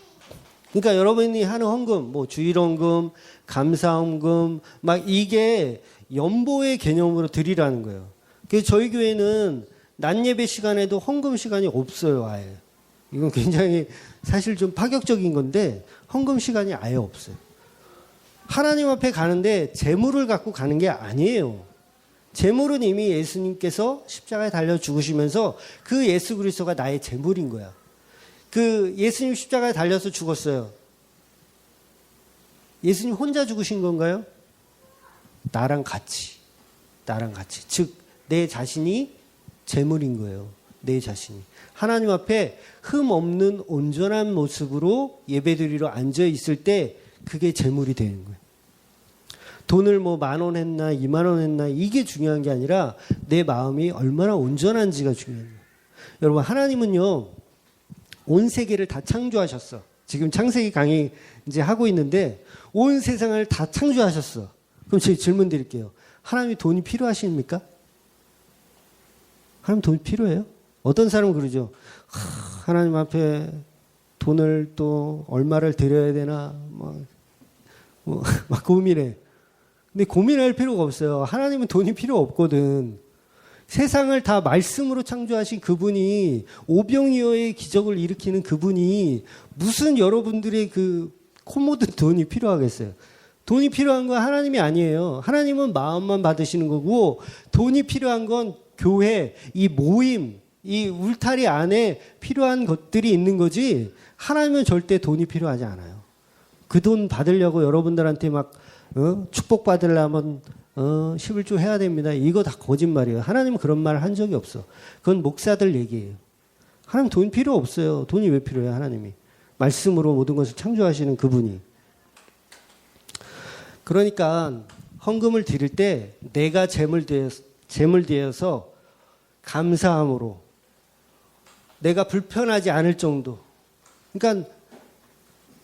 그러니까 여러분이 하는 헌금, 뭐 주일헌금, 감사헌금, 막 이게 연보의 개념으로 드리라는 거예요. 그래서 저희 교회는 낮 예배 시간에도 헌금 시간이 없어요, 아예. 이건 굉장히 사실 좀 파격적인 건데 헌금 시간이 아예 없어요. 하나님 앞에 가는데 재물을 갖고 가는 게 아니에요. 재물은 이미 예수님께서 십자가에 달려 죽으시면서 그 예수 그리스도가 나의 재물인 거야. 그 예수님 십자가에 달려서 죽었어요. 예수님 혼자 죽으신 건가요? 나랑 같이. 나랑 같이. 즉, 내 자신이 재물인 거예요. 내 자신이. 하나님 앞에 흠 없는 온전한 모습으로 예배드리러 앉아 있을 때 그게 재물이 되는 거예요. 돈을 뭐 10,000원 했나 20,000원 했나 이게 중요한 게 아니라 내 마음이 얼마나 온전한지가 중요해요. 여러분, 하나님은요, 온 세계를 다 창조하셨어. 지금 창세기 강의 이제 하고 있는데 온 세상을 다 창조하셨어. 그럼 제가 질문 드릴게요. 하나님이 돈이 필요하십니까? 하나님 돈이 필요해요? 어떤 사람은 그러죠. 하나님 앞에 돈을 또 얼마를 드려야 되나 막 고민해. 근데 고민할 필요가 없어요. 하나님은 돈이 필요 없거든. 세상을 다 말씀으로 창조하신 그분이 오병이어의 기적을 일으키는 그분이 무슨 여러분들의 그 코 묻은 돈이 필요하겠어요. 돈이 필요한 건 하나님이 아니에요. 하나님은 마음만 받으시는 거고 돈이 필요한 건 교회, 이 모임, 이 울타리 안에 필요한 것들이 있는 거지 하나님은 절대 돈이 필요하지 않아요. 그 돈 받으려고 여러분들한테 막 축복 받으려면 11조 해야 됩니다. 이거 다 거짓말이에요. 하나님은 그런 말 한 적이 없어. 그건 목사들 얘기예요. 하나님 돈 필요 없어요. 돈이 왜 필요해요? 하나님이. 말씀으로 모든 것을 창조하시는 그분이. 그러니까 헌금을 드릴 때 내가 재물 되어서 감사함으로 내가 불편하지 않을 정도. 그러니까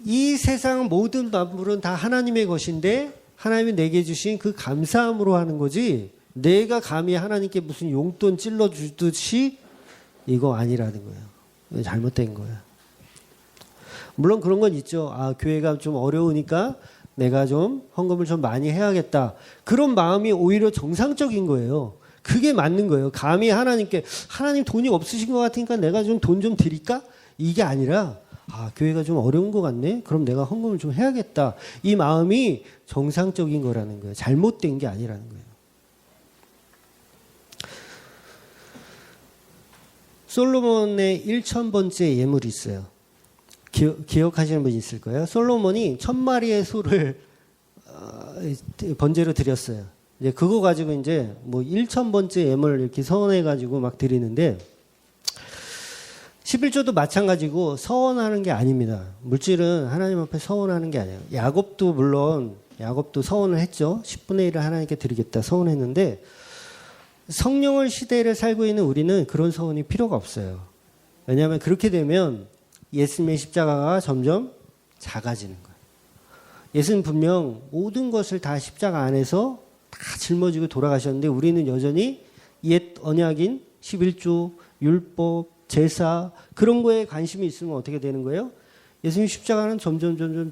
이 세상 모든 만물은 다 하나님의 것인데 하나님이 내게 주신 그 감사함으로 하는 거지, 내가 감히 하나님께 무슨 용돈 찔러주듯이 이거 아니라는 거예요. 잘못된 거예요. 물론 그런 건 있죠. 아, 교회가 좀 어려우니까 내가 좀 헌금을 좀 많이 해야겠다. 그런 마음이 오히려 정상적인 거예요. 그게 맞는 거예요. 감히 하나님께, 하나님 돈이 없으신 것 같으니까 내가 좀 돈 좀 드릴까? 이게 아니라, 아, 교회가 좀 어려운 것 같네? 그럼 내가 헌금을 좀 해야겠다. 이 마음이 정상적인 거라는 거예요. 잘못된 게 아니라는 거예요. 솔로몬의 1000번째 예물이 있어요. 기억하시는 분 있을 거예요. 솔로몬이 1000마리의 소를 번제로 드렸어요. 이제 그거 가지고 이제 뭐 1000번째 예물을 이렇게 서원해 가지고 막 드리는데, 11조도 마찬가지고 서원하는 게 아닙니다. 물질은 하나님 앞에 서원하는 게 아니에요. 야곱도 물론 야곱도 서원을 했죠. 10분의 1을 하나님께 드리겠다 서원했는데, 성령의 시대를 살고 있는 우리는 그런 서원이 필요가 없어요. 왜냐하면 그렇게 되면 예수님의 십자가가 점점 작아지는 거예요. 예수는 분명 모든 것을 다 십자가 안에서 다 짊어지고 돌아가셨는데, 우리는 여전히 옛 언약인 11조, 율법, 제사, 그런 거에 관심이 있으면 어떻게 되는 거예요? 예수님 십자가는 점점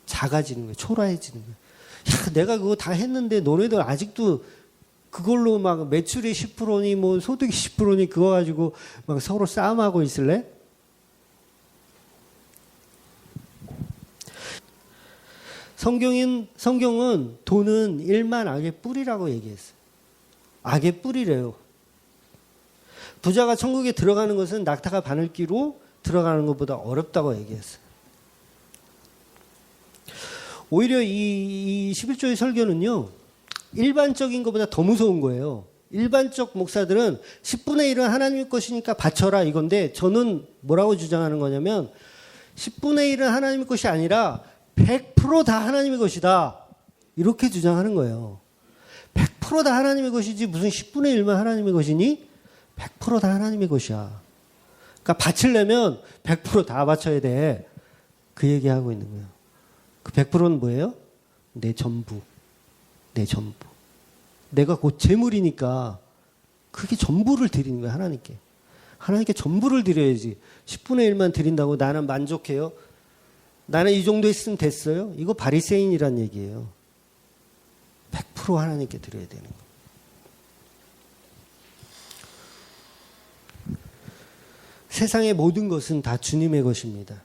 작아지는 거예요. 초라해지는 거예요. 야, 내가 그거 다 했는데 너네들 아직도 그걸로 막 매출이 10%니 뭐 소득이 10%니 그거 가지고 막 서로 싸움하고 있을래? 성경은 돈은 일만 악의 뿌리라고 얘기했어요. 악의 뿌리래요. 부자가 천국에 들어가는 것은 낙타가 바늘기로 들어가는 것보다 어렵다고 얘기했어요. 오히려 이 11조의 설교는요, 일반적인 것보다 더 무서운 거예요. 일반적 목사들은 10분의 1은 하나님의 것이니까 바쳐라 이건데, 저는 뭐라고 주장하는 거냐면 10분의 1은 하나님의 것이 아니라 100% 다 하나님의 것이다, 이렇게 주장하는 거예요. 100% 다 하나님의 것이지 무슨 10분의 1만 하나님의 것이니? 100% 다 하나님의 것이야. 그러니까 바치려면 100% 다 바쳐야 돼. 그 얘기하고 있는 거예요. 그 100%는 뭐예요? 내 전부. 내 전부. 내가 곧 재물이니까 그게 전부를 드리는 거예요. 하나님께. 하나님께 전부를 드려야지. 10분의 1만 드린다고 나는 만족해요? 나는 이 정도 했으면 됐어요? 이거 바리새인이란 얘기예요. 100% 하나님께 드려야 되는 거예요. 세상의 모든 것은 다 주님의 것입니다.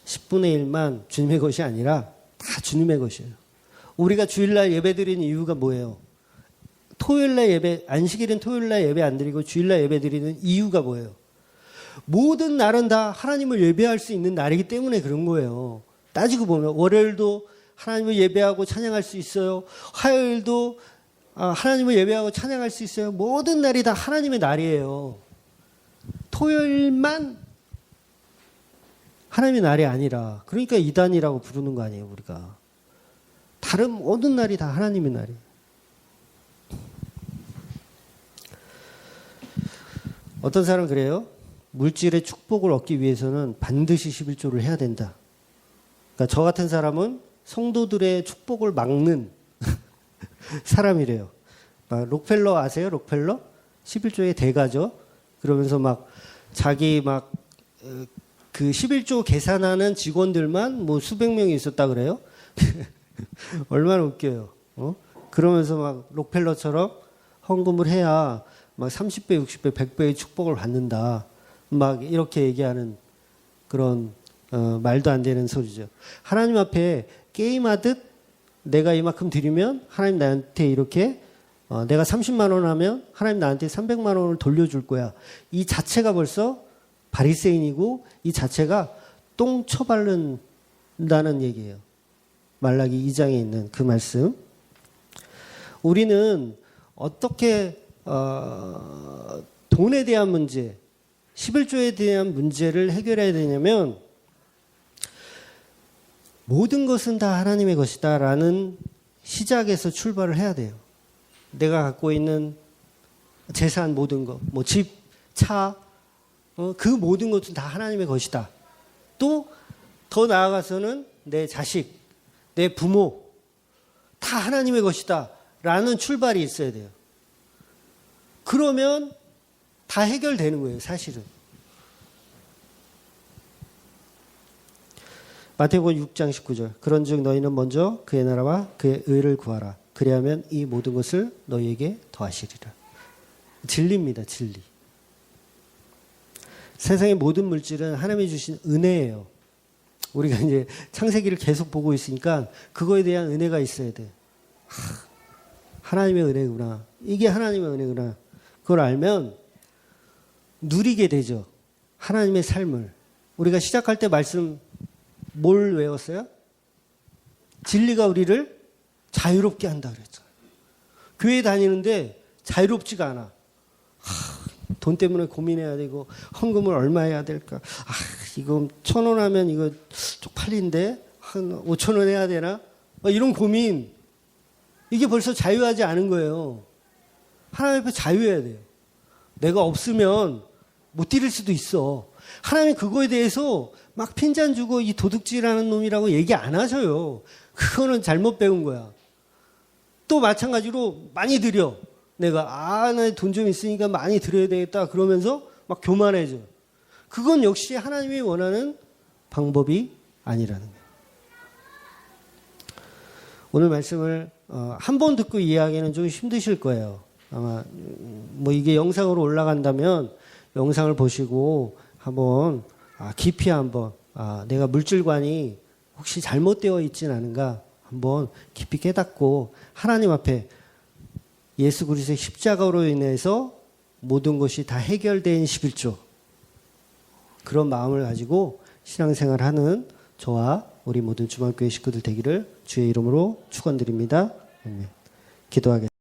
10분의 1만 주님의 것이 아니라 다 주님의 것이에요. 우리가 주일날 예배 드리는 이유가 뭐예요? 토요일날 예배, 안식일은 토요일날 예배 안 드리고 주일날 예배 드리는 이유가 뭐예요? 모든 날은 다 하나님을 예배할 수 있는 날이기 때문에 그런 거예요. 따지고 보면 월요일도 하나님을 예배하고 찬양할 수 있어요. 화요일도 하나님을 예배하고 찬양할 수 있어요. 모든 날이 다 하나님의 날이에요. 토요일만 하나님의 날이 아니라, 그러니까 이단이라고 부르는 거 아니에요, 우리가. 다른 모든 날이 다 하나님의 날이에요. 어떤 사람은 그래요. 물질의 축복을 얻기 위해서는 반드시 11조를 해야 된다. 그러니까 저 같은 사람은 성도들의 축복을 막는 사람이래요. 록펠러 아세요? 록펠러? 11조의 대가죠. 그러면서 막 자기 막 그 11조 계산하는 직원들만 뭐 수백 명이 있었다 그래요. 얼마나 웃겨요. 그러면서 막 록펠러처럼 헌금을 해야 막 30배, 60배, 100배의 축복을 받는다. 막 이렇게 얘기하는 그런 말도 안 되는 소리죠. 하나님 앞에 게임하듯 내가 이만큼 드리면 하나님 나한테 이렇게 내가 30만 원 하면 하나님 나한테 300만 원을 돌려줄 거야. 이 자체가 벌써 바리새인이고, 이 자체가 똥 쳐바른다는 얘기예요. 말라기 2장에 있는 그 말씀. 우리는 어떻게 돈에 대한 문제, 11조에 대한 문제를 해결해야 되냐면, 모든 것은 다 하나님의 것이다 라는 시작에서 출발을 해야 돼요. 내가 갖고 있는 재산 모든 것, 뭐 집, 차, 그 모든 것은 다 하나님의 것이다. 또 더 나아가서는 내 자식, 내 부모 다 하나님의 것이다 라는 출발이 있어야 돼요. 그러면 다 해결되는 거예요, 사실은. 마태복음 6장 19절. 그런즉 너희는 먼저 그의 나라와 그의 의를 구하라. 그리하면 이 모든 것을 너희에게 더하시리라. 진리입니다, 진리. 세상의 모든 물질은 하나님이 주신 은혜예요. 우리가 이제 창세기를 계속 보고 있으니까 그거에 대한 은혜가 있어야 돼. 하나님의 은혜구나. 이게 하나님의 은혜구나. 그걸 알면 누리게 되죠. 하나님의 삶을. 우리가 시작할 때 말씀 뭘 외웠어요? 진리가 우리를 자유롭게 한다 그랬잖아요. 교회 다니는데 자유롭지가 않아. 돈 때문에 고민해야 되고 헌금을 얼마 해야 될까? 이거 1,000원 하면 이거 쪽팔린데 한 5,000원 해야 되나? 이런 고민. 이게 벌써 자유하지 않은 거예요. 하나님 앞에 자유해야 돼요. 내가 없으면 못 드릴 수도 있어. 하나님이 그거에 대해서 막 핀잔 주고 이 도둑질하는 놈이라고 얘기 안 하셔요. 그거는 잘못 배운 거야. 또 마찬가지로 많이 드려. 내가 나 돈 좀 있으니까 많이 드려야 되겠다 그러면서 막 교만해져. 그건 역시 하나님이 원하는 방법이 아니라는 거예요. 오늘 말씀을 한 번 듣고 이해하기는 좀 힘드실 거예요. 아마 뭐 이게 영상으로 올라간다면 영상을 보시고 한번 깊이 한번 내가 물질관이 혹시 잘못되어 있진 않은가 한번 깊이 깨닫고 하나님 앞에 예수 그리스도의 십자가로 인해서 모든 것이 다 해결된 11조 그런 마음을 가지고 신앙생활하는 저와 우리 모든 주말교회 식구들 되기를 주의 이름으로 축원드립니다. 기도하겠습니다.